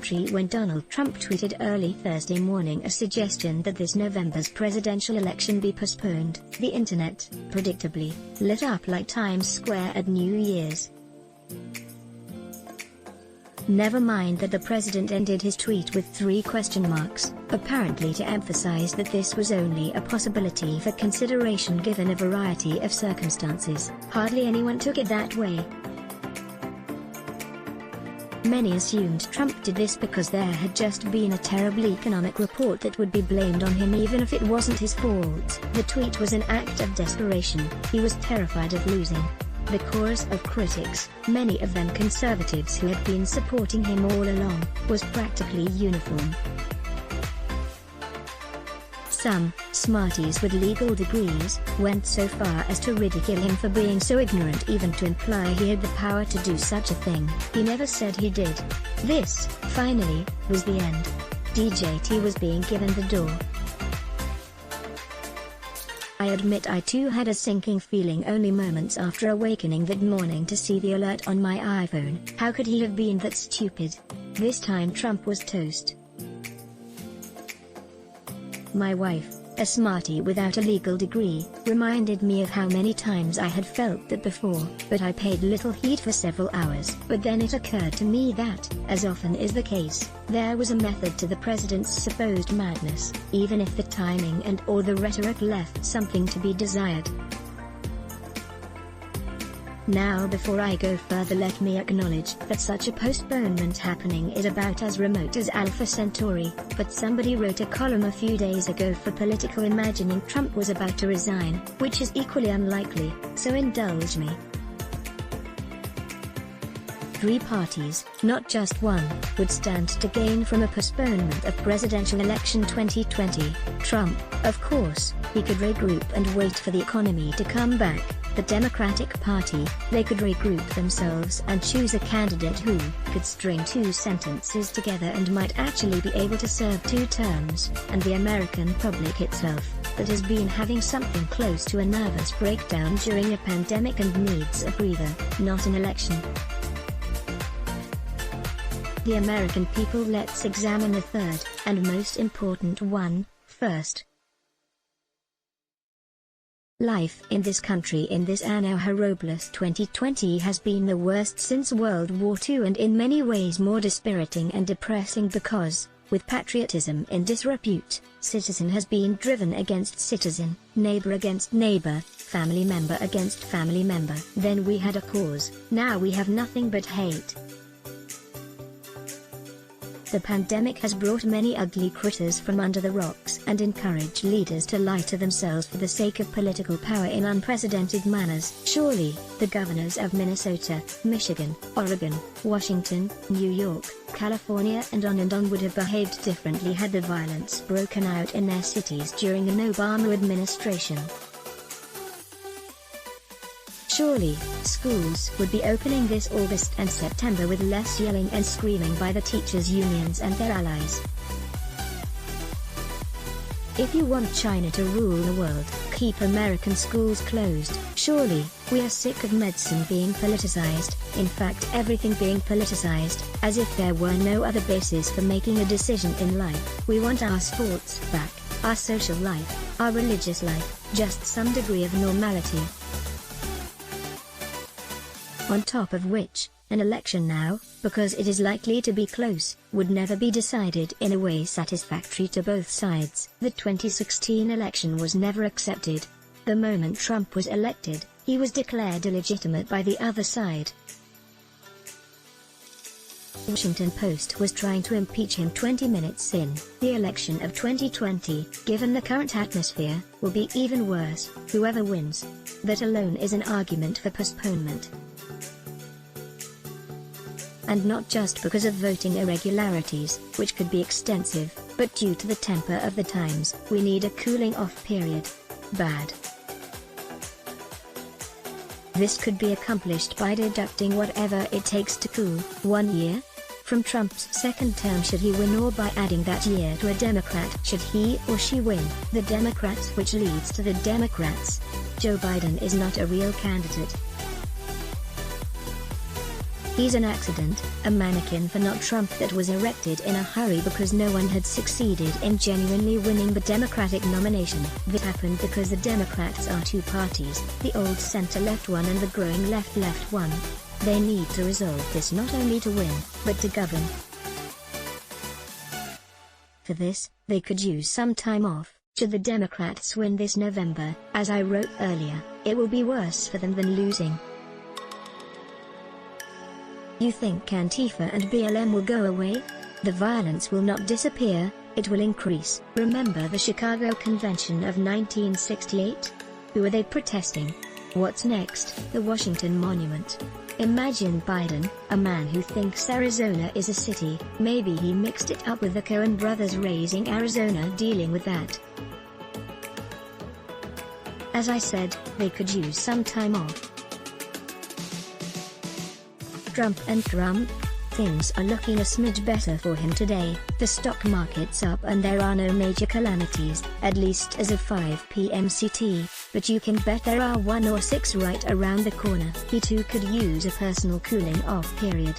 country when Donald Trump tweeted early Thursday morning a suggestion that this November's presidential election be postponed. The internet, predictably, lit up like Times Square at New Year's. Never mind that the president ended his tweet with 3 question marks, apparently to emphasize that this was only a possibility for consideration given a variety of circumstances. Hardly anyone took it that way. Many assumed Trump did this because there had just been a terrible economic report that would be blamed on him even if it wasn't his fault. The tweet was an act of desperation. He was terrified of losing. The chorus of critics, many of them conservatives who had been supporting him all along, was practically uniform. Some, smarties with legal degrees, went so far as to ridicule him for being so ignorant, even to imply he had the power to do such a thing. He never said he did. This, finally, was the end. DJT was being given the door. I admit I too had a sinking feeling only moments after awakening that morning to see the alert on my iPhone. How could he have been that stupid? This time Trump was toast. My wife, a smarty without a legal degree, reminded me of how many times I had felt that before, but I paid little heed for several hours. But then it occurred to me that, as often is the case, there was a method to the president's supposed madness, even if the timing and or the rhetoric left something to be desired. Now before I go further, let me acknowledge that such a postponement happening is about as remote as Alpha Centauri, but somebody wrote a column a few days ago for Political imagining Trump was about to resign, which is equally unlikely, so indulge me. 3 parties, not just one, would stand to gain from a postponement of presidential election 2020. Trump, of course, he could regroup and wait for the economy to come back. The Democratic Party, they could regroup themselves and choose a candidate who could string 2 sentences together and might actually be able to serve 2 terms. And the American public itself, that has been having something close to a nervous breakdown during a pandemic and needs a breather, not an election. The American people, let's examine the third, and most important one, first. Life in this country in this anno horribilis 2020 has been the worst since World War II, and in many ways more dispiriting and depressing because, with patriotism in disrepute, citizen has been driven against citizen, neighbor against neighbor, family member against family member. Then we had a cause, now we have nothing but hate. The pandemic has brought many ugly critters from under the rocks and encouraged leaders to lie to themselves for the sake of political power in unprecedented manners. Surely, the governors of Minnesota, Michigan, Oregon, Washington, New York, California and on would have behaved differently had the violence broken out in their cities during an Obama administration. Surely, schools would be opening this August and September with less yelling and screaming by the teachers' unions and their allies. If you want China to rule the world, keep American schools closed. Surely, we are sick of medicine being politicized, in fact everything being politicized, as if there were no other basis for making a decision in life. We want our sports back, our social life, our religious life, just some degree of normality. On top of which, an election now, because it is likely to be close, would never be decided in a way satisfactory to both sides. The 2016 election was never accepted. The moment Trump was elected, he was declared illegitimate by the other side. The Washington Post was trying to impeach him 20 minutes in. The election of 2020, given the current atmosphere, will be even worse, whoever wins. That alone is an argument for postponement. And not just because of voting irregularities, which could be extensive, but due to the temper of the times. We need a cooling off period. Bad. This could be accomplished by deducting whatever it takes to cool 1 year from Trump's second term should he win, or by adding that year to a Democrat should he or she win. The Democrats, which leads to the Democrats. Joe Biden is not a real candidate. He's an accident, a mannequin for not Trump that was erected in a hurry because no one had succeeded in genuinely winning the Democratic nomination. This happened because the Democrats are two parties, the old center-left one and the growing left-left one. They need to resolve this not only to win, but to govern. For this, they could use some time off. Should the Democrats win this November, as I wrote earlier, it will be worse for them than losing. You think Antifa and BLM will go away? The violence will not disappear, it will increase. Remember the Chicago Convention of 1968? Who are they protesting? What's next? The Washington Monument. Imagine Biden, a man who thinks Arizona is a city. Maybe he mixed it up with the Cohen brothers raising Arizona, dealing with that. As I said, they could use some time off. Trump and Trump? Things are looking a smidge better for him today. The stock market's up and there are no major calamities, at least as of 5 p.m. CT, but you can bet there are 1 or 6 right around the corner. He too could use a personal cooling off period.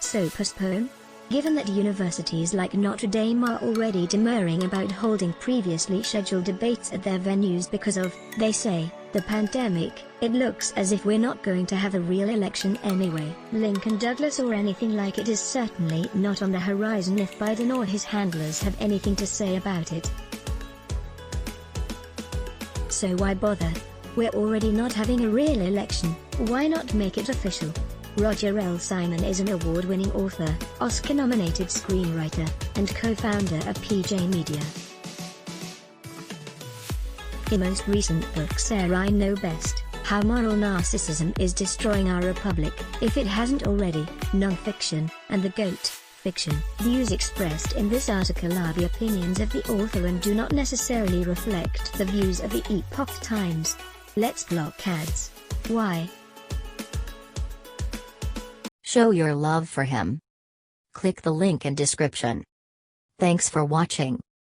So postpone? Given that universities like Notre Dame are already demurring about holding previously scheduled debates at their venues because of, they say, the pandemic, it looks as if we're not going to have a real election anyway. Lincoln Douglas or anything like it is certainly not on the horizon if Biden or his handlers have anything to say about it. So why bother? We're already not having a real election, why not make it official? Roger L. Simon is an award-winning author, Oscar-nominated screenwriter, and co-founder of PJ Media. His most recent book I Know Best, How Moral Narcissism is Destroying Our Republic, if it hasn't already, non-fiction, and The Goat, fiction. Views expressed in this article are the opinions of the author and do not necessarily reflect the views of the Epoch Times. Let's block ads. Why? Show your love for him. Click the link in description. Thanks for watching.